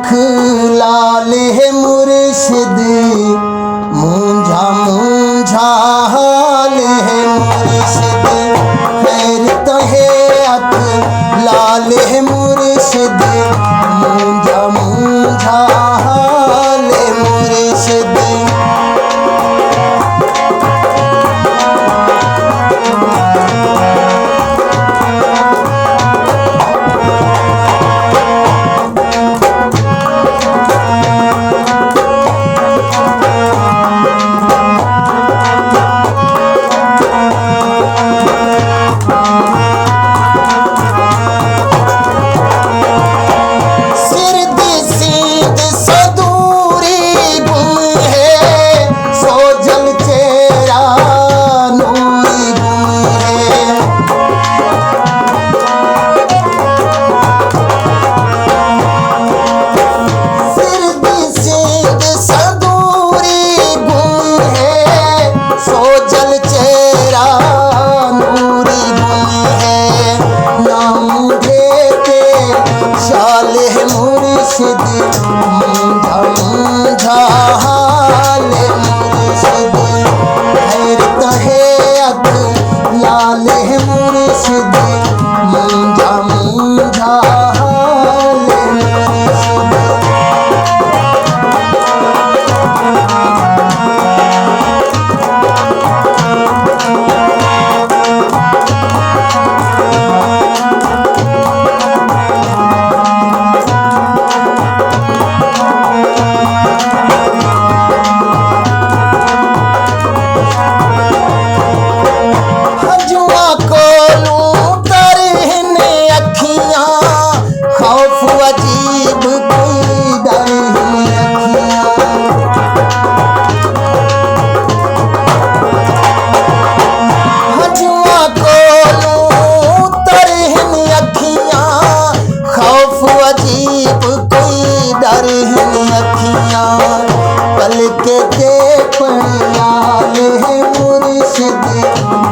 अख लाल है मुर्शिद, मूंझा मूंझा हाल है मुर्शिद। खैर तो है अख लाल है मुर्शिद, मूंझा मूंझा हाल है मुर्शिद। मूंझा मूंझा हाल मुर्शिद। खैर तो है अख लाल है मुर्शिद, मूंझा मूंझा हाल मुर्शिद। अजीब कोई डर ही हजुआ को तरहन अखियां, खौफ अजीब कोई डर ही अखियां। पल के लाल है मुर्शिद,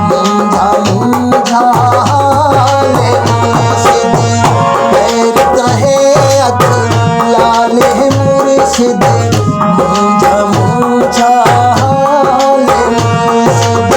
मूंझा मूंझा हाल मुर्शिद। खैर तो है अख लाल है मुर्शिद, मूंझा मूंझा हाल मुर्शिद।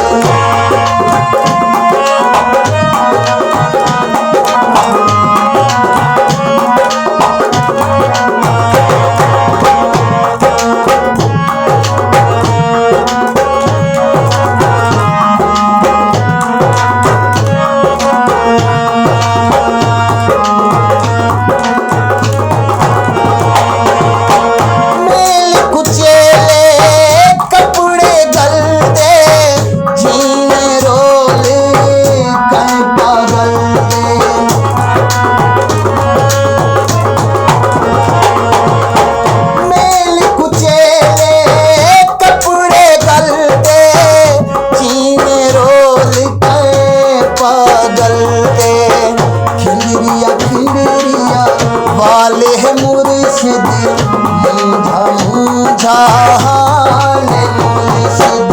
वाले है मुर्शिद, मूंझा मूंझा हाल मुर्शिद।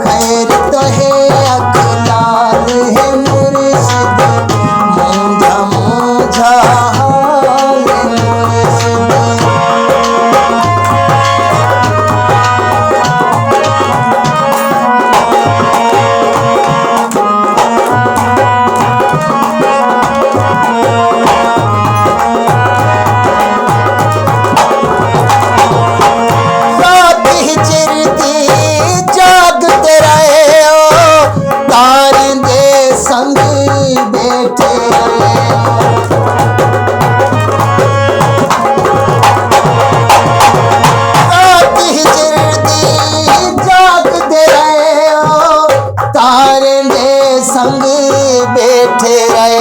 खैर तो है अख लाल है मुर्शिद, मूंझा मूंझा हाल मुर्शिद। संग बैठे रात हिजरती जागते रहे, तारे दे संग बैठे रहे।